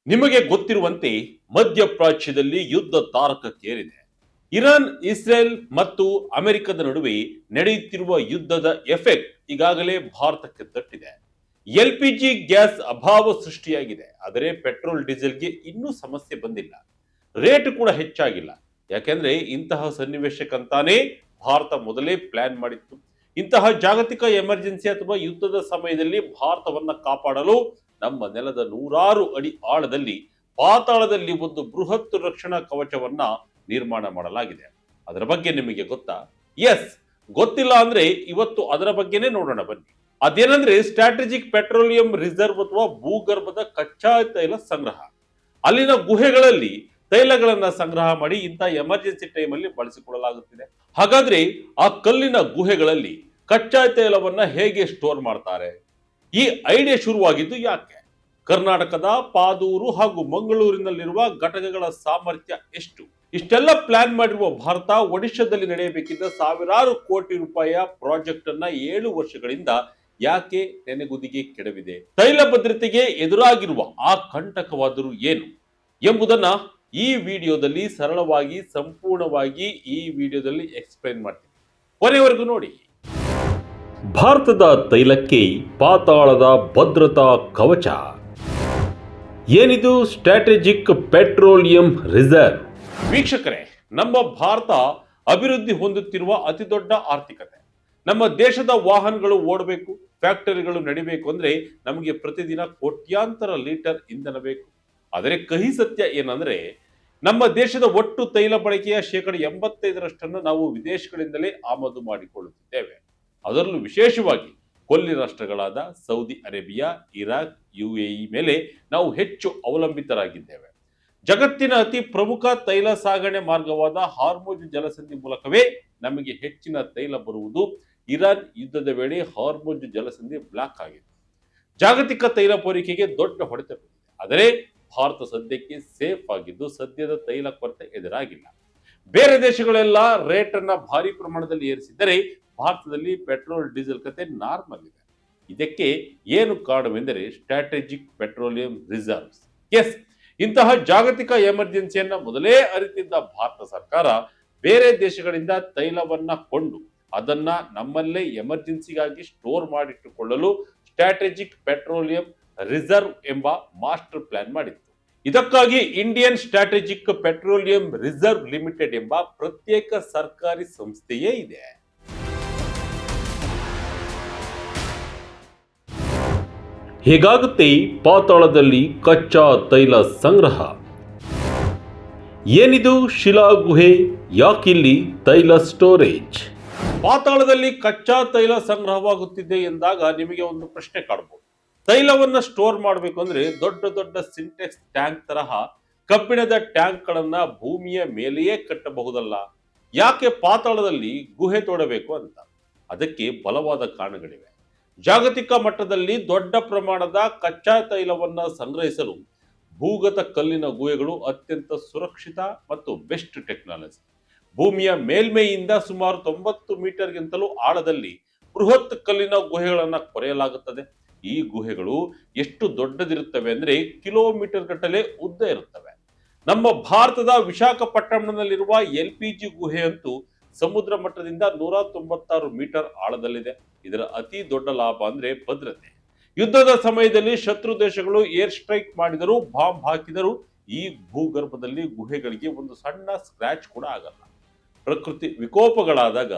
ನಿಮಗೆ ಗೊತ್ತಿರುವಂತೆ ಮಧ್ಯಪ್ರಾಚ್ಯದಲ್ಲಿ ಯುದ್ಧ ತಾರಕಕ್ಕೇರಿದೆ. ಇರಾನ್, ಇಸ್ರೇಲ್ ಮತ್ತು ಅಮೆರಿಕದ ನಡುವೆ ನಡೆಯುತ್ತಿರುವ ಯುದ್ಧದ ಎಫೆಕ್ಟ್ ಈಗಾಗಲೇ ಭಾರತಕ್ಕೆ ತಟ್ಟಿದೆ. ಎಲ್ಪಿಜಿ ಗ್ಯಾಸ್ ಅಭಾವ ಸೃಷ್ಟಿಯಾಗಿದೆ. ಆದರೆ ಪೆಟ್ರೋಲ್ ಡೀಸೆಲ್ಗೆ ಇನ್ನೂ ಸಮಸ್ಯೆ ಬಂದಿಲ್ಲ. ರೇಟ್ ಕೂಡ ಹೆಚ್ಚಾಗಿಲ್ಲ. ಯಾಕೆಂದ್ರೆ ಇಂತಹ ಸನ್ನಿವೇಶಕ್ಕಂತಾನೆ ಭಾರತ ಮೊದಲೇ ಪ್ಲಾನ್ ಮಾಡಿತ್ತು. ಇಂತಹ ಜಾಗತಿಕ ಎಮರ್ಜೆನ್ಸಿ ಅಥವಾ ಯುದ್ಧದ ಸಮಯದಲ್ಲಿ ಭಾರತವನ್ನ ಕಾಪಾಡಲು ನಮ್ಮ ನೆಲದ ನೂರಾರು ಅಡಿ ಆಳದಲ್ಲಿ ಪಾತಾಳದಲ್ಲಿ ಒಂದು ಬೃಹತ್ ರಕ್ಷಣಾ ಕವಚವನ್ನ ನಿರ್ಮಾಣ ಮಾಡಲಾಗಿದೆ. ಅದರ ಬಗ್ಗೆ ನಿಮಗೆ ಗೊತ್ತಾ? ಎಸ್, ಗೊತ್ತಿಲ್ಲ ಅಂದ್ರೆ ಇವತ್ತು ಅದರ ಬಗ್ಗೆನೇ ನೋಡೋಣ ಬನ್ನಿ. ಅದೇನಂದ್ರೆ ಸ್ಟ್ರಾಟಜಿಕ್ ಪೆಟ್ರೋಲಿಯಂ ರಿಸರ್ವ್ ಅಥವಾ ಭೂಗರ್ಭದ ಕಚ್ಚಾ ತೈಲ ಸಂಗ್ರಹ. ಅಲ್ಲಿನ ಗುಹೆಗಳಲ್ಲಿ ತೈಲಗಳನ್ನ ಸಂಗ್ರಹ ಮಾಡಿ ಇಂಥ ಎಮರ್ಜೆನ್ಸಿ ಟೈಮ್ ಅಲ್ಲಿ ಬಳಸಿಕೊಳ್ಳಲಾಗುತ್ತಿದೆ. ಹಾಗಾದ್ರೆ ಆ ಕಲ್ಲಿನ ಗುಹೆಗಳಲ್ಲಿ ಕಚ್ಚಾ ತೈಲವನ್ನ ಹೇಗೆ ಸ್ಟೋರ್ ಮಾಡ್ತಾರೆ? ಈ ಐಡಿಯಾ ಶುರುವಾಗಿದ್ದು ಯಾಕೆ? ಕರ್ನಾಟಕದ ಪಾದೂರು ಹಾಗೂ ಮಂಗಳೂರಿನಲ್ಲಿರುವ ಘಟಕಗಳ ಸಾಮರ್ಥ್ಯ ಎಷ್ಟು? ಇಷ್ಟೆಲ್ಲ ಪ್ಲಾನ್ ಮಾಡಿರುವ ಭಾರತ ಒಡಿಶಾದಲ್ಲಿ ನಡೆಯಬೇಕಿದ್ದ ಸಾವಿರಾರು ಕೋಟಿ ರೂಪಾಯಿಯ ಪ್ರಾಜೆಕ್ಟ್ ಅನ್ನ 7 ವರ್ಷಗಳಿಂದ ಯಾಕೆ ನೆನೆಗುದಿಗೆ ಕೆಡವಿದೆ? ತೈಲ ಭದ್ರತೆಗೆ ಎದುರಾಗಿರುವ ಆ ಕಂಟಕವಾದರೂ ಏನು ಎಂಬುದನ್ನ ಈ ವಿಡಿಯೋದಲ್ಲಿ ಸರಳವಾಗಿ ಸಂಪೂರ್ಣವಾಗಿ ಎಕ್ಸ್ಪ್ಲೈನ್ ಮಾಡ್ತೀನಿ. ಕೊನೆವರೆಗೂ ನೋಡಿ. ಭಾರತದ ತೈಲಕ್ಕೆ ಪಾತಾಳದ ಭದ್ರತಾ ಕವಚ. ಏನಿದು ಸ್ಟ್ರಾಟಜಿಕ್ ಪೆಟ್ರೋಲಿಯಂ ರಿಸರ್ವ್? ವೀಕ್ಷಕರೇ, ನಮ್ಮ ಭಾರತ ಅಭಿವೃದ್ಧಿ ಹೊಂದುತ್ತಿರುವ ಅತಿ ದೊಡ್ಡ ಆರ್ಥಿಕತೆ. ನಮ್ಮ ದೇಶದ ವಾಹನಗಳು ಓಡಬೇಕು, ಫ್ಯಾಕ್ಟರಿಗಳು ನಡಿಬೇಕು ಅಂದ್ರೆ ನಮಗೆ ಪ್ರತಿದಿನ ಕೋಟ್ಯಾಂತರ ಲೀಟರ್ ಇಂಧನ ಬೇಕು. ಆದರೆ ಕಹಿ ಸತ್ಯ ಏನಂದ್ರೆ ನಮ್ಮ ದೇಶದ ಒಟ್ಟು ತೈಲ ಬಳಕೆಯ 85% ನಾವು ವಿದೇಶಗಳಿಂದಲೇ ಆಮದು ಮಾಡಿಕೊಳ್ಳುತ್ತಿದ್ದೇವೆ. ಅದರಲ್ಲೂ ವಿಶೇಷವಾಗಿ ಕೊಲ್ಲಿ ರಾಷ್ಟ್ರಗಳಾದ ಸೌದಿ ಅರೇಬಿಯಾ, ಇರಾಕ್, UAE ಮೇಲೆ ನಾವು ಹೆಚ್ಚು ಅವಲಂಬಿತರಾಗಿದ್ದೇವೆ. ಜಗತ್ತಿನ ಅತಿ ಪ್ರಮುಖ ತೈಲ ಸಾಗಣೆ ಮಾರ್ಗವಾದ ಹಾರ್ಮುಜ್ ಜಲಸಂಧಿ ಮೂಲಕವೇ ನಮಗೆ ಹೆಚ್ಚಿನ ತೈಲ ಬರುವುದು. ಇರಾನ್ ಯುದ್ಧದ ವೇಳೆ ಹಾರ್ಮುಜ್ ಜಲಸಂಧಿ ಬ್ಲಾಕ್ ಆಗಿದೆ. ಜಾಗತಿಕ ತೈಲ ಪೂರೈಕೆಗೆ ದೊಡ್ಡ ಹೊಡೆತ ಬಿದ್ದಿದೆ. ಆದರೆ ಭಾರತ ಸದ್ಯಕ್ಕೆ ಸೇಫ್ ಆಗಿದ್ದು ಸದ್ಯದ ತೈಲ ಕೊರತೆ ಎದುರಾಗಿಲ್ಲ. ಬೇರೆ ದೇಶಗಳೆಲ್ಲ ರೇಟ್ ಅನ್ನ ಭಾರಿ ಪ್ರಮಾಣದಲ್ಲಿ ಏರಿಸಿದ್ದರೆ ಭಾರತದಲ್ಲಿ ಪೆಟ್ರೋಲ್ ಡೀಸೆಲ್ ಕತೆ ನಾರ್ಮಲ್ ಇದೆ. ಇದಕ್ಕೆ ಏನು ಕಾರಣವೆಂದರೆ ಸ್ಟ್ರಾಟಜಿಕ್ ಪೆಟ್ರೋಲಿಯಂ ರಿಸರ್ವ್ಸ್. ಎಸ್, ಇಂತಹ ಜಾಗತಿಕ ಎಮರ್ಜೆನ್ಸಿಯನ್ನ ಮೊದಲೇ ಅರಿತಿದ್ದ ಭಾರತ ಸರ್ಕಾರ ಬೇರೆ ದೇಶಗಳಿಂದ ತೈಲವನ್ನ ಕೊಂಡು ಅದನ್ನ ನಮ್ಮಲ್ಲೇ ಎಮರ್ಜೆನ್ಸಿಗಾಗಿ ಸ್ಟೋರ್ ಮಾಡಿಟ್ಟುಕೊಳ್ಳಲು ಸ್ಟ್ರಾಟಜಿಕ್ ಪೆಟ್ರೋಲಿಯಂ ರಿಸರ್ವ್ ಎಂಬ ಮಾಸ್ಟರ್ ಪ್ಲಾನ್ ಮಾಡಿತ್ತು. ಇದಕ್ಕಾಗಿ Indian strategic petroleum reserve limited ಎಂಬ ಪ್ರತ್ಯೇಕ ಸರ್ಕಾರಿ ಸಂಸ್ಥೆಯೇ ಇದೆ. ಹೇಗಾಗುತ್ತೆ ಪಾತಾಳದಲ್ಲಿ ಕಚ್ಚಾ ತೈಲ ಸಂಗ್ರಹ? ಏನಿದು ಶಿಲಾಗುಹೆ? ಯಾಕಿಲ್ಲಿ ತೈಲ ಸ್ಟೋರೇಜ್? ಪಾತಾಳದಲ್ಲಿ ಕಚ್ಚಾ ತೈಲ ಸಂಗ್ರಹವಾಗುತ್ತಿದೆ ಎಂದಾಗ ನಿಮಗೆ ಒಂದು ಪ್ರಶ್ನೆ ಕಾಡಬಹುದು. ತೈಲವನ್ನ ಸ್ಟೋರ್ ಮಾಡಬೇಕು ಅಂದ್ರೆ ದೊಡ್ಡ ದೊಡ್ಡ ಸಿಂಟೆಕ್ಸ್ ಟ್ಯಾಂಕ್ ತರಹ ಕಬ್ಬಿಣದ ಟ್ಯಾಂಕ್ ಗಳನ್ನ ಭೂಮಿಯ ಮೇಲೆಯೇ ಕಟ್ಟಬಹುದಲ್ಲ, ಯಾಕೆ ಪಾತಾಳದಲ್ಲಿ ಗುಹೆ ತೋಡಬೇಕು ಅಂತ? ಅದಕ್ಕೆ ಬಲವಾದ ಕಾರಣಗಳಿವೆ. ಜಾಗತಿಕ ಮಟ್ಟದಲ್ಲಿ ದೊಡ್ಡ ಪ್ರಮಾಣದ ಕಚ್ಚಾ ತೈಲವನ್ನ ಸಂಗ್ರಹಿಸಲು ಭೂಗತ ಕಲ್ಲಿನ ಗುಹೆಗಳು ಅತ್ಯಂತ ಸುರಕ್ಷಿತ ಮತ್ತು ಬೆಸ್ಟ್ ಟೆಕ್ನಾಲಜಿ. ಭೂಮಿಯ ಮೇಲ್ಮೈಯಿಂದ ಸುಮಾರು 90 ಮೀಟರ್ಗಿಂತಲೂ ಆಳದಲ್ಲಿ ಬೃಹತ್ ಕಲ್ಲಿನ ಗುಹೆಗಳನ್ನ ಕೊರೆಯಲಾಗುತ್ತದೆ. ಈ ಗುಹೆಗಳು ಎಷ್ಟು ದೊಡ್ಡದಿರುತ್ತವೆ ಅಂದ್ರೆ ಕಿಲೋಮೀಟರ್ ಗಟ್ಟಲೆ ಉದ್ದ ಇರುತ್ತವೆ. ನಮ್ಮ ಭಾರತದ ವಿಶಾಖಪಟ್ಟಣಂನಲ್ಲಿರುವ LPG ಗುಹೆ ಅಂತೂ ಸಮುದ್ರ ಮಟ್ಟದಿಂದ 196 ಮೀಟರ್ ಆಳದಲ್ಲಿದೆ. ಇದರ ಅತಿ ದೊಡ್ಡ ಲಾಭ ಅಂದ್ರೆ ಭದ್ರತೆ. ಯುದ್ಧದ ಸಮಯದಲ್ಲಿ ಶತ್ರು ದೇಶಗಳು ಏರ್ ಸ್ಟ್ರೈಕ್ ಮಾಡಿದರೂ, ಬಾಂಬ್ ಹಾಕಿದರೂ ಈ ಭೂಗರ್ಭದಲ್ಲಿ ಗುಹೆಗಳಿಗೆ ಒಂದು ಸಣ್ಣ ಸ್ಕ್ರಾಚ್ ಕೂಡ ಆಗಲ್ಲ. ಪ್ರಕೃತಿ ವಿಕೋಪಗಳಾದಾಗ,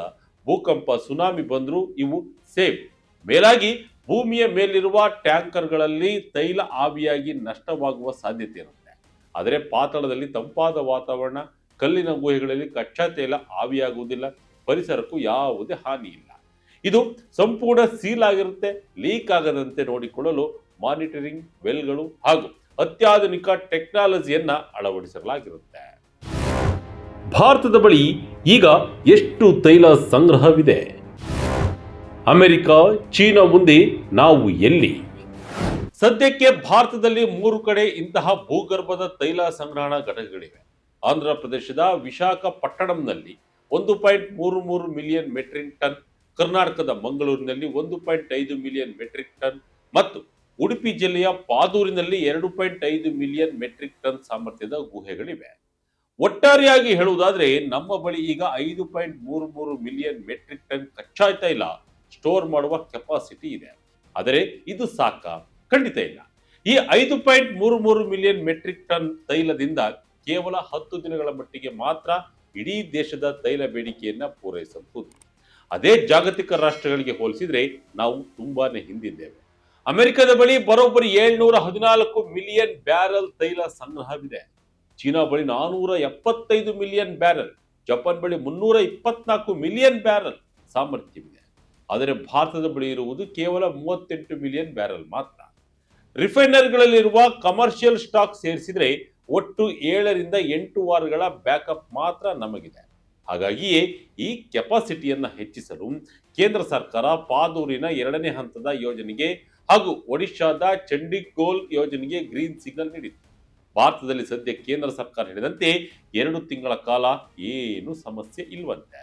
ಭೂಕಂಪ, ಸುನಾಮಿ ಬಂದರೂ ಇವು ಸೇಫ್. ಮೇಲಾಗಿ ಭೂಮಿಯ ಮೇಲಿರುವ ಟ್ಯಾಂಕರ್ಗಳಲ್ಲಿ ತೈಲ ಆವಿಯಾಗಿ ನಷ್ಟವಾಗುವ ಸಾಧ್ಯತೆ ಇರುತ್ತೆ. ಆದರೆ ಪಾತಾಳದಲ್ಲಿ ತಂಪಾದ ವಾತಾವರಣ, ಕಲ್ಲಿನ ಗುಹೆಗಳಲ್ಲಿ ಕಚ್ಚಾ ತೈಲ ಆವಿಯಾಗುವುದಿಲ್ಲ, ಪರಿಸರಕ್ಕೂ ಯಾವುದೇ ಹಾನಿ ಇಲ್ಲ. ಇದು ಸಂಪೂರ್ಣ ಸೀಲ್ ಆಗಿರುತ್ತೆ. ಲೀಕ್ ಆಗದಂತೆ ನೋಡಿಕೊಳ್ಳಲು ಮಾನಿಟರಿಂಗ್ ವೆಲ್ಗಳು ಹಾಗೂ ಅತ್ಯಾಧುನಿಕ ಟೆಕ್ನಾಲಜಿಯನ್ನ ಅಳವಡಿಸಲಾಗಿರುತ್ತೆ. ಭಾರತದ ಬಳಿ ಈಗ ಎಷ್ಟು ತೈಲ ಸಂಗ್ರಹವಿದೆ? ಅಮೆರಿಕ, ಚೀನಾ ಮುಂದೆ ನಾವು ಎಲ್ಲಿ? ಸದ್ಯಕ್ಕೆ ಭಾರತದಲ್ಲಿ 3 ಕಡೆ ಇಂತಹ ಭೂಗರ್ಭದ ತೈಲ ಸಂಗ್ರಹಣಾ ಘಟಕಗಳಿವೆ. ಆಂಧ್ರ ಪ್ರದೇಶದ ವಿಶಾಖಪಟ್ಟಣಂನಲ್ಲಿ 1.33 ಮಿಲಿಯನ್ ಮೆಟ್ರಿಕ್ ಟನ್, ಕರ್ನಾಟಕದ ಮಂಗಳೂರಿನಲ್ಲಿ 1.5 ಮಿಲಿಯನ್ ಮೆಟ್ರಿಕ್ ಟನ್ ಮತ್ತು ಉಡುಪಿ ಜಿಲ್ಲೆಯ ಪಾದೂರಿನಲ್ಲಿ 2.5 ಮಿಲಿಯನ್ ಮೆಟ್ರಿಕ್ ಟನ್ ಸಾಮರ್ಥ್ಯದ ಗುಹೆಗಳಿವೆ. ಒಟ್ಟಾರೆಯಾಗಿ ಹೇಳುವುದಾದ್ರೆ ನಮ್ಮ ಬಳಿ ಈಗ 5.33 ಮಿಲಿಯನ್ ಮೆಟ್ರಿಕ್ ಟನ್ ಕಚ್ಚಾ ತೈಲ ಸ್ಟೋರ್ ಮಾಡುವ ಕೆಪಾಸಿಟಿ ಇದೆ. ಆದರೆ ಇದು ಸಾಕಾ? ಖಂಡಿತ ಇಲ್ಲ. ಈ 5.33 ಮಿಲಿಯನ್ ಮೆಟ್ರಿಕ್ ಟನ್ ತೈಲದಿಂದ ಕೇವಲ 10 ದಿನಗಳ ಮಟ್ಟಿಗೆ ಮಾತ್ರ ಇಡೀ ದೇಶದ ತೈಲ ಬೇಡಿಕೆಯನ್ನ ಪೂರೈಸಬಹುದು. ಅದೇ ಜಾಗತಿಕ ರಾಷ್ಟ್ರಗಳಿಗೆ ಹೋಲಿಸಿದ್ರೆ ನಾವು ತುಂಬಾನೇ ಹಿಂದಿದ್ದೇವೆ. ಅಮೆರಿಕದ ಬಳಿ ಬರೋಬ್ಬರಿ 714 ಮಿಲಿಯನ್ ಬ್ಯಾರಲ್ ತೈಲ ಸಂಗ್ರಹವಿದೆ. ಚೀನಾ ಬಳಿ 475 ಮಿಲಿಯನ್ ಬ್ಯಾರಲ್, ಜಪಾನ್ ಬಳಿ 324 ಮಿಲಿಯನ್ ಬ್ಯಾರಲ್ ಸಾಮರ್ಥ್ಯವಿದೆ. ಆದರೆ ಭಾರತದ ಬಳಿ ಇರುವುದು ಕೇವಲ 38 ಮಿಲಿಯನ್ ಬ್ಯಾರಲ್ ಮಾತ್ರ. ರಿಫೈನರಿಗಳಲ್ಲಿರುವ ಕಮರ್ಷಿಯಲ್ ಸ್ಟಾಕ್ ಸೇರಿಸಿದ್ರೆ ಒಟ್ಟು 7 ರಿಂದ 8 ವಾರಗಳ ಬ್ಯಾಕಪ್ ಮಾತ್ರ ನಮಗಿದೆ. ಹಾಗಾಗಿಯೇ ಈ ಕೆಪಾಸಿಟಿಯನ್ನ ಹೆಚ್ಚಿಸಲು ಕೇಂದ್ರ ಸರ್ಕಾರ ಪಾದೂರಿನ 2ನೇ ಹಂತದ ಯೋಜನೆಗೆ ಹಾಗೂ ಒಡಿಶಾದ ಚಂಡಿಗೋಲ್ ಯೋಜನೆಗೆ ಗ್ರೀನ್ ಸಿಗ್ನಲ್ ನೀಡಿತು. ಭಾರತದಲ್ಲಿ ಸದ್ಯ ಕೇಂದ್ರ ಸರ್ಕಾರ ಹೇಳಿದಂತೆ 2 ತಿಂಗಳ ಕಾಲ ಏನು ಸಮಸ್ಯೆ ಇಲ್ವಂತೆ.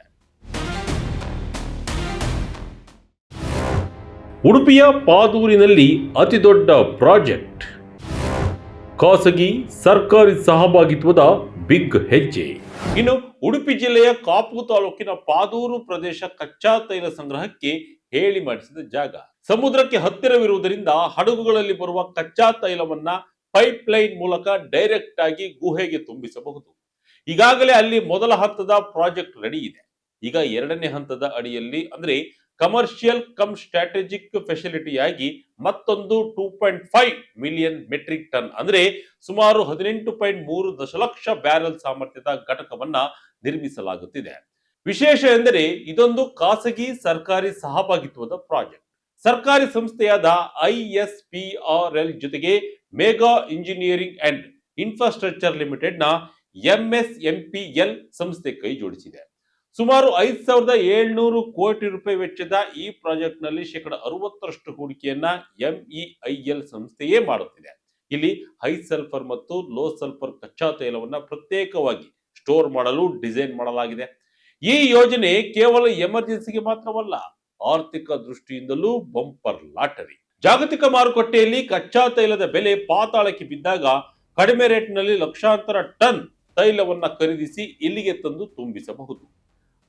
ಉಡುಪಿಯ ಪಾದೂರಿನಲ್ಲಿ ಅತಿ ದೊಡ್ಡ ಪ್ರಾಜೆಕ್ಟ್, ಖಾಸಗಿ ಸರ್ಕಾರಿ ಸಹಭಾಗಿತ್ವದ ಬಿಗ್ ಹೆಜ್ಜೆ. ಇನ್ನು ಉಡುಪಿ ಜಿಲ್ಲೆಯ ಕಾಪು ತಾಲೂಕಿನ ಪಾದೂರು ಪ್ರದೇಶ ಕಚ್ಚಾ ತೈಲ ಸಂಗ್ರಹಕ್ಕೆ ಹೇಳಿ ಮಾಡಿಸಿದ ಜಾಗ. ಸಮುದ್ರಕ್ಕೆ ಹತ್ತಿರವಿರುವುದರಿಂದ ಹಡಗುಗಳಲ್ಲಿ ಬರುವ ಕಚ್ಚಾ ತೈಲವನ್ನ ಪೈಪ್ ಲೈನ್ ಮೂಲಕ ಡೈರೆಕ್ಟ್ ಆಗಿ ಗುಹೆಗೆ ತುಂಬಿಸಬಹುದು. ಈಗಾಗಲೇ ಅಲ್ಲಿ ಮೊದಲ ಹಂತದ ಪ್ರಾಜೆಕ್ಟ್ ರೆಡಿ ಇದೆ. ಈಗ 2ನೇ ಹಂತದ ಅಡಿಯಲ್ಲಿ ಅಂದ್ರೆ ಕಮರ್ಷಿಯಲ್ ಕಮ್ ಸ್ಟ್ರಾಟಜಿಕ್ ಫೆಸಿಲಿಟಿಯಾಗಿ ಮತ್ತೊಂದು 2.5 ಮಿಲಿಯನ್ ಮೆಟ್ರಿಕ್ ಟನ್ ಅಂದ್ರೆ ಸುಮಾರು 18.3 ದಶಲಕ್ಷ ಬ್ಯಾರಲ್ ಸಾಮರ್ಥ್ಯದ ಘಟಕವನ್ನ ನಿರ್ಮಿಸಲಾಗುತ್ತಿದೆ. ವಿಶೇಷ ಎಂದರೆ ಇದೊಂದು ಖಾಸಗಿ ಸರ್ಕಾರಿ ಸಹಭಾಗಿತ್ವದ ಪ್ರಾಜೆಕ್ಟ್. ಸರ್ಕಾರಿ ಸಂಸ್ಥೆಯಾದ ISPRL ಜೊತೆಗೆ mega engineering and infrastructure limited ನ MSMPL ಸಂಸ್ಥೆ ಕೈ ಜೋಡಿಸಿದೆ. ಸುಮಾರು 5,700 ಕೋಟಿ ರೂಪಾಯಿ ವೆಚ್ಚದ ಈ ಪ್ರಾಜೆಕ್ಟ್ ನಲ್ಲಿ 60% ಹೂಡಿಕೆಯನ್ನ MEIL ಸಂಸ್ಥೆಯೇ ಮಾಡುತ್ತಿದೆ. ಇಲ್ಲಿ ಹೈ ಸಲ್ಫರ್ ಮತ್ತು ಲೋ ಸಲ್ಫರ್ ಕಚ್ಚಾ ತೈಲವನ್ನ ಪ್ರತ್ಯೇಕವಾಗಿ ಸ್ಟೋರ್ ಮಾಡಲು ಡಿಸೈನ್ ಮಾಡಲಾಗಿದೆ. ಈ ಯೋಜನೆ ಕೇವಲ ಎಮರ್ಜೆನ್ಸಿಗೆ ಮಾತ್ರವಲ್ಲ, ಆರ್ಥಿಕ ದೃಷ್ಟಿಯಿಂದಲೂ ಬಂಪರ್ ಲಾಟರಿ. ಜಾಗತಿಕ ಮಾರುಕಟ್ಟೆಯಲ್ಲಿ ಕಚ್ಚಾ ತೈಲದ ಬೆಲೆ ಪಾತಾಳಕ್ಕೆ ಬಿದ್ದಾಗ ಕಡಿಮೆ ರೇಟ್ನಲ್ಲಿ ಲಕ್ಷಾಂತರ ಟನ್ ತೈಲವನ್ನ ಖರೀದಿಸಿ ಇಲ್ಲಿಗೆ ತಂದು ತುಂಬಿಸಬಹುದು.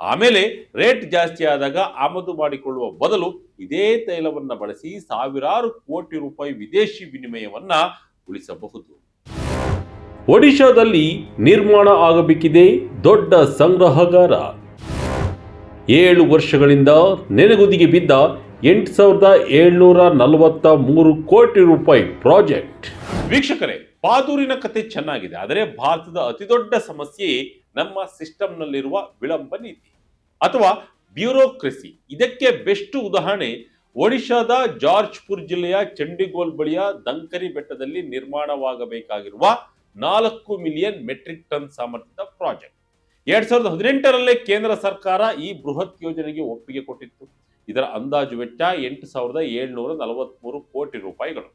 ಆಮೇಲೆ ರೇಟ್ ಜಾಸ್ತಿ ಆದಾಗ ಆಮದು ಮಾಡಿಕೊಳ್ಳುವ ಬದಲು ಇದೇ ತೈಲವನ್ನ ಬಳಸಿ ಸಾವಿರಾರು ಕೋಟಿ ರೂಪಾಯಿ ವಿದೇಶಿ ವಿನಿಮಯವನ್ನ ಉಳಿಸಬಹುದು. ಒಡಿಶಾದಲ್ಲಿ ನಿರ್ಮಾಣ ಆಗಬೇಕಿದೆ ದೊಡ್ಡ ಸಂಗ್ರಹಗಾರ. 7 ವರ್ಷಗಳಿಂದ ನೆನೆಗುದಿಗೆ ಬಿದ್ದ 8,743 ಕೋಟಿ ರೂಪಾಯಿ ಪ್ರಾಜೆಕ್ಟ್. ವೀಕ್ಷಕರೇ, ಪಾದೂರಿನ ಕತೆ ಚೆನ್ನಾಗಿದೆ, ಆದರೆ ಭಾರತದ ಅತಿದೊಡ್ಡ ಸಮಸ್ಯೆ ನಮ್ಮ ಸಿಸ್ಟಂನಲ್ಲಿರುವ ವಿಳಂಬ ನೀತಿ ಅಥವಾ ಬ್ಯೂರೋಕ್ರಸಿ. ಇದಕ್ಕೆ ಬೆಸ್ಟ್ ಉದಾಹರಣೆ ಒಡಿಶಾದ ಜಾರ್ಜ್ಪುರ್ ಜಿಲ್ಲೆಯ ಚಂಡಿಗೋಲ್ ಬಳಿಯ ದಂಕರಿ ಬೆಟ್ಟದಲ್ಲಿ ನಿರ್ಮಾಣವಾಗಬೇಕಾಗಿರುವ 4 ಮಿಲಿಯನ್ ಮೆಟ್ರಿಕ್ ಟನ್ ಸಾಮರ್ಥ್ಯದ ಪ್ರಾಜೆಕ್ಟ್. 2018ರಲ್ಲೇ ಕೇಂದ್ರ ಸರ್ಕಾರ ಈ ಬೃಹತ್ ಯೋಜನೆಗೆ ಒಪ್ಪಿಗೆ ಕೊಟ್ಟಿತ್ತು. ಇದರ ಅಂದಾಜು ವೆಚ್ಚ 8,743 ಕೋಟಿ ರೂಪಾಯಿಗಳು.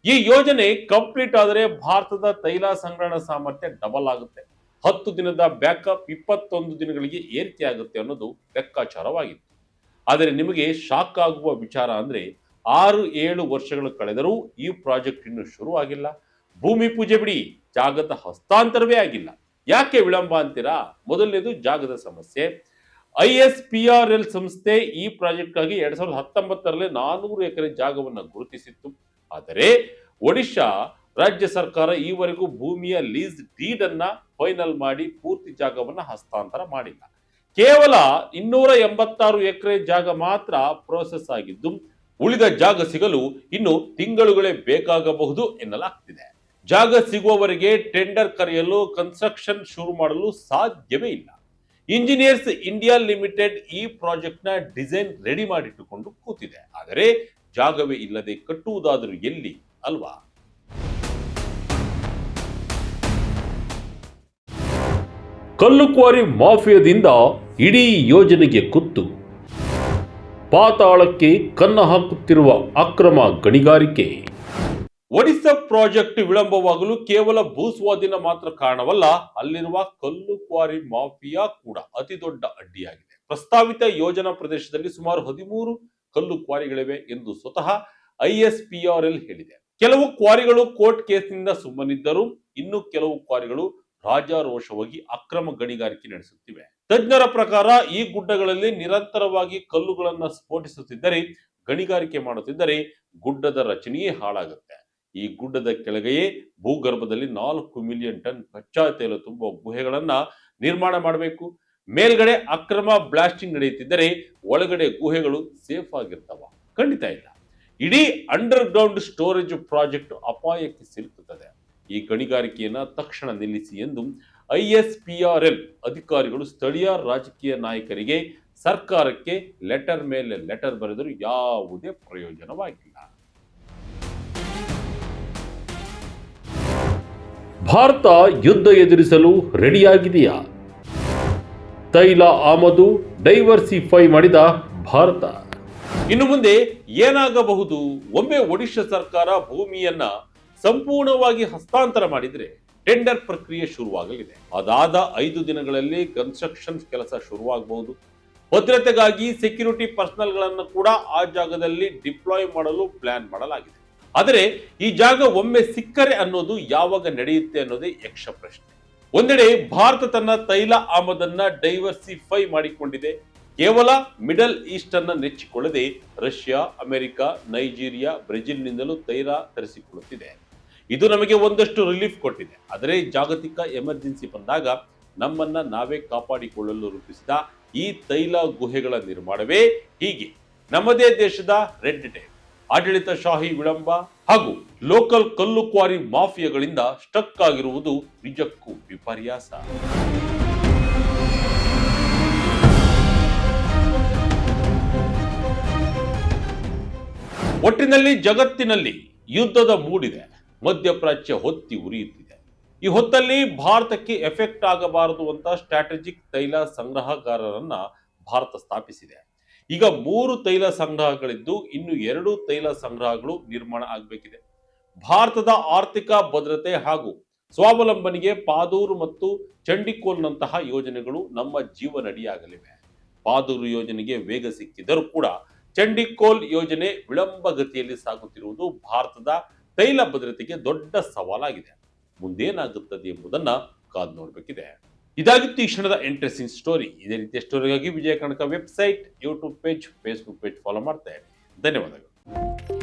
ಈ ಯೋಜನೆ ಕಂಪ್ಲೀಟ್ ಆದರೆ ಭಾರತದ ತೈಲ ಸಂಗ್ರಹಣ ಸಾಮರ್ಥ್ಯ ಡಬಲ್ ಆಗುತ್ತೆ. 10 ದಿನದ ಬ್ಯಾಕಪ್ 21 ದಿನಗಳಿಗೆ ಏರಿಕೆ ಆಗುತ್ತೆ ಅನ್ನೋದು ಲೆಕ್ಕಾಚಾರವಾಗಿತ್ತು. ಆದರೆ ನಿಮಗೆ ಶಾಕ್ ಆಗುವ ವಿಚಾರ ಅಂದ್ರೆ 6-7 ವರ್ಷಗಳು ಕಳೆದರೂ ಈ ಪ್ರಾಜೆಕ್ಟ್ ಇನ್ನು ಶುರುವಾಗಿಲ್ಲ. ಭೂಮಿ ಪೂಜೆ ಬಿಡಿ, ಜಾಗದ ಹಸ್ತಾಂತರವೇ ಆಗಿಲ್ಲ. ಯಾಕೆ ವಿಳಂಬ ಅಂತೀರಾ? ಮೊದಲನೇದು ಜಾಗದ ಸಮಸ್ಯೆ. ISPRL ಸಂಸ್ಥೆ ಈ ಪ್ರಾಜೆಕ್ಟ್ ಆಗಿ 2019ರಲ್ಲಿ 400 ಎಕರೆ ಜಾಗವನ್ನು ಗುರುತಿಸಿತ್ತು. ಆದರೆ ಒಡಿಶಾ ರಾಜ್ಯ ಸರ್ಕಾರ ಈವರೆಗೂ ಭೂಮಿಯ ಲೀಸ್ ಡೀಡ್ ಅನ್ನ ಫೈನಲ್ ಮಾಡಿ ಪೂರ್ತಿ ಜಾಗವನ್ನ ಹಸ್ತಾಂತರ ಮಾಡಿಲ್ಲ. ಕೇವಲ 286 ಎಕರೆ ಜಾಗ ಮಾತ್ರ ಪ್ರೋಸೆಸ್ ಆಗಿದ್ದು, ಉಳಿದ ಜಾಗ ಸಿಗಲು ಇನ್ನು ತಿಂಗಳುಗಳೇ ಬೇಕಾಗಬಹುದು ಎನ್ನಲಾಗ್ತಿದೆ. ಜಾಗ ಸಿಗುವವರೆಗೆ ಟೆಂಡರ್ ಕರೆಯಲು, ಕನ್ಸ್ಟ್ರಕ್ಷನ್ ಶುರು ಮಾಡಲು ಸಾಧ್ಯವೇ ಇಲ್ಲ. ಇಂಜಿನಿಯರ್ಸ್ ಇಂಡಿಯಾ ಲಿಮಿಟೆಡ್ ಈ ಪ್ರಾಜೆಕ್ಟ್ ನ ಡಿಸೈನ್ ರೆಡಿ ಮಾಡಿಟ್ಟುಕೊಂಡು ಕೂತಿದೆ. ಆದರೆ ಜಾಗವೇ ಇಲ್ಲದೆ ಕಟ್ಟುವುದಾದರೂ ಎಲ್ಲಿ ಅಲ್ವಾ? ಕಲ್ಲುಕ್ವಾರಿ ಮಾಫಿಯಾದಿಂದ ಇಡೀ ಯೋಜನೆಗೆ ಕುತ್ತು. ಪಾತಾಳಕ್ಕೆ ಕನ್ನ ಹಾಕುತ್ತಿರುವ ಅಕ್ರಮ ಗಣಿಗಾರಿಕೆ. ಒಡಿಶಾ ಪ್ರಾಜೆಕ್ಟ್ ವಿಳಂಬವಾಗಲು ಕೇವಲ ಭೂಸ್ವಾಧೀನ ಮಾತ್ರ ಕಾರಣವಲ್ಲ, ಅಲ್ಲಿರುವ ಕಲ್ಲು ಕ್ವಾರಿ ಮಾಫಿಯಾ ಕೂಡ ಅತಿ ದೊಡ್ಡ ಅಡ್ಡಿಯಾಗಿದೆ. ಪ್ರಸ್ತಾವಿತ ಯೋಜನಾ ಪ್ರದೇಶದಲ್ಲಿ ಸುಮಾರು 13 ಕಲ್ಲು ಕ್ವಾರಿಗಳಿವೆ ಎಂದು ಸ್ವತಃ ISPRL ಹೇಳಿದೆ. ಕೆಲವು ಕ್ವಾರಿಗಳು ಕೋರ್ಟ್ ಕೇಸ್ನಿಂದ ಸುಮ್ಮನಿದ್ದರೂ ಇನ್ನು ಕೆಲವು ಕ್ವಾರಿಗಳು ರಾಜಾರೋಷವಾಗಿ ಅಕ್ರಮ ಗಣಿಗಾರಿಕೆ ನಡೆಸುತ್ತಿವೆ. ತಜ್ಞರ ಪ್ರಕಾರ ಈ ಗುಡ್ಡಗಳಲ್ಲಿ ನಿರಂತರವಾಗಿ ಕಲ್ಲುಗಳನ್ನು ಸ್ಫೋಟಿಸುತ್ತಿದ್ದರೆ, ಗಣಿಗಾರಿಕೆ ಮಾಡುತ್ತಿದ್ದರೆ ಗುಡ್ಡದ ರಚನೆಯೇ ಹಾಳಾಗುತ್ತೆ. ಈ ಗುಡ್ಡದ ಕೆಳಗೆಯೇ ಭೂಗರ್ಭದಲ್ಲಿ 4 ಮಿಲಿಯನ್ ಟನ್ ಕಚ್ಚಾ ತೈಲ ತುಂಬುವ ಗುಹೆಗಳನ್ನ ನಿರ್ಮಾಣ ಮಾಡಬೇಕು. ಮೇಲ್ಗಡೆ ಅಕ್ರಮ ಬ್ಲಾಸ್ಟಿಂಗ್ ನಡೆಯುತ್ತಿದ್ದರೆ ಒಳಗಡೆ ಗುಹೆಗಳು ಸೇಫ್ ಆಗಿರ್ತಾವ? ಖಂಡಿತ ಇಲ್ಲ. ಇಡೀ ಅಂಡರ್ ಗ್ರೌಂಡ್ ಸ್ಟೋರೇಜ್ ಪ್ರಾಜೆಕ್ಟ್ ಅಪಾಯಕ್ಕೆ ಸಿಲುಕುತ್ತದೆ. ಈ ಗಣಿಗಾರಿಕೆಯನ್ನ ತಕ್ಷಣ ನಿಲ್ಲಿಸಿ ಎಂದು ISPRL ಅಧಿಕಾರಿಗಳು ಸ್ಥಳೀಯ ರಾಜಕೀಯ ನಾಯಕರಿಗೆ, ಸರ್ಕಾರಕ್ಕೆ ಲೆಟರ್ ಮೇಲೆ ಲೆಟರ್ ಬರೆದರೂ ಯಾವುದೇ ಪ್ರಯೋಜನವಾಗಿಲ್ಲ. ಭಾರತ ಯುದ್ಧ ಎದುರಿಸಲು ರೆಡಿಯಾಗಿದೆಯಾ? ತೈಲ ಆಮದು ಡೈವರ್ಸಿಫೈ ಮಾಡಿದ ಭಾರತ. ಇನ್ನು ಮುಂದೆ ಏನಾಗಬಹುದು? ಒಮ್ಮೆ ಒಡಿಶಾ ಸರ್ಕಾರ ಭೂಮಿಯನ್ನ ಸಂಪೂರ್ಣವಾಗಿ ಹಸ್ತಾಂತರ ಮಾಡಿದ್ರೆ ಟೆಂಡರ್ ಪ್ರಕ್ರಿಯೆ ಶುರುವಾಗಲಿದೆ. ಅದಾದ 5 ದಿನಗಳಲ್ಲಿ ಕನ್ಸ್ಟ್ರಕ್ಷನ್ ಕೆಲಸ ಶುರುವಾಗಬಹುದು. ಭದ್ರತೆಗಾಗಿ ಸೆಕ್ಯೂರಿಟಿ ಪರ್ಸನಲ್ ಗಳನ್ನು ಕೂಡ ಆ ಜಾಗದಲ್ಲಿ ಡಿಪ್ಲಾಯ್ ಮಾಡಲು ಪ್ಲಾನ್ ಮಾಡಲಾಗಿದೆ. ಆದರೆ ಈ ಜಾಗ ಒಮ್ಮೆ ಸಿಕ್ಕರೆ ಅನ್ನೋದು ಯಾವಾಗ ನಡೆಯುತ್ತೆ ಅನ್ನೋದೇ ಯಕ್ಷ ಪ್ರಶ್ನೆ. ಒಂದೆಡೆ ಭಾರತ ತನ್ನ ತೈಲ ಆಮದನ್ನ ಡೈವರ್ಸಿಫೈ ಮಾಡಿಕೊಂಡಿದೆ. ಕೇವಲ ಮಿಡಲ್ ಈಸ್ಟ್ ಅನ್ನ ನೆಚ್ಚಿಕೊಳ್ಳದೆ ರಷ್ಯಾ, ಅಮೆರಿಕ, ನೈಜೀರಿಯಾ, ಬ್ರೆಜಿಲ್ನಿಂದಲೂ ತೈಲ ತರಿಸಿಕೊಳ್ಳುತ್ತಿದೆ. ಇದು ನಮಗೆ ಒಂದಷ್ಟು ರಿಲೀಫ್ ಕೊಟ್ಟಿದೆ. ಆದರೆ ಜಾಗತಿಕ ಎಮರ್ಜೆನ್ಸಿ ಬಂದಾಗ ನಮ್ಮನ್ನ ನಾವೇ ಕಾಪಾಡಿಕೊಳ್ಳಲು ರೂಪಿಸಿದ ಈ ತೈಲ ಗುಹೆಗಳ ನಿರ್ಮಾಣವೇ ಹೀಗೆ ನಮ್ಮದೇ ದೇಶದ ರೆಡ್ ಟೇಪ್, ಆಡಳಿತಶಾಹಿ ವಿಳಂಬ ಹಾಗೂ ಲೋಕಲ್ ಕಲ್ಲು ಕ್ವಾರಿ ಮಾಫಿಯಾಗಳಿಂದ ಸ್ಟಕ್ ಆಗಿರುವುದು ನಿಜಕ್ಕೂ ವಿಪರ್ಯಾಸ. ಒಟ್ಟಿನಲ್ಲಿ ಜಗತ್ತಿನಲ್ಲಿ ಯುದ್ಧದ ಮೂಡಿದೆ. ಮಧ್ಯಪ್ರಾಚ್ಯ ಹೊತ್ತಿ ಉರಿಯುತ್ತಿದೆ. ಈ ಹೊತ್ತಲ್ಲಿ ಭಾರತಕ್ಕೆ ಎಫೆಕ್ಟ್ ಆಗಬಾರದು ಅಂತ ಸ್ಟ್ರಾಟಜಿಕ್ ತೈಲ ಸಂಗ್ರಹಗಾರರನ್ನ ಭಾರತ ಸ್ಥಾಪಿಸಿದೆ. ಈಗ 3 ತೈಲ ಸಂಗ್ರಹಗಳಿದ್ದು ಇನ್ನು 2 ತೈಲ ಸಂಗ್ರಹಗಳು ನಿರ್ಮಾಣ ಆಗಬೇಕಿದೆ. ಭಾರತದ ಆರ್ಥಿಕ ಭದ್ರತೆ ಹಾಗೂ ಸ್ವಾವಲಂಬನೆಗೆ ಪಾದೂರು ಮತ್ತು ಚಂಡಿಕೋಲ್ನಂತಹ ಯೋಜನೆಗಳು ನಮ್ಮ ಜೀವನಡಿಯಾಗಲಿವೆ. ಪಾದೂರು ಯೋಜನೆಗೆ ವೇಗ ಸಿಕ್ಕಿದರೂ ಕೂಡ ಚಂಡಿಕೋಲ್ ಯೋಜನೆ ವಿಳಂಬಗತಿಯಲ್ಲಿ ಸಾಗುತ್ತಿರುವುದು ಭಾರತದ ತೈಲ ಭದ್ರತೆಗೆ ದೊಡ್ಡ ಸವಾಲಾಗಿದೆ. ಮುಂದೇನಾಗುತ್ತದೆ ಎಂಬುದನ್ನ ಕಾದು ನೋಡಬೇಕಿದೆ. ಇದಾಗಿತ್ತು ಈ ಕ್ಷಣದ ಇಂಟ್ರೆಸ್ಟಿಂಗ್ ಸ್ಟೋರಿ. ಇದೇ ರೀತಿಯ ಸ್ಟೋರಿಗಾಗಿ Vijaya Karnataka website, YouTube page, Facebook page follow ಮಾಡ್ತಾ ಇರಿ. ಧನ್ಯವಾದಗಳು.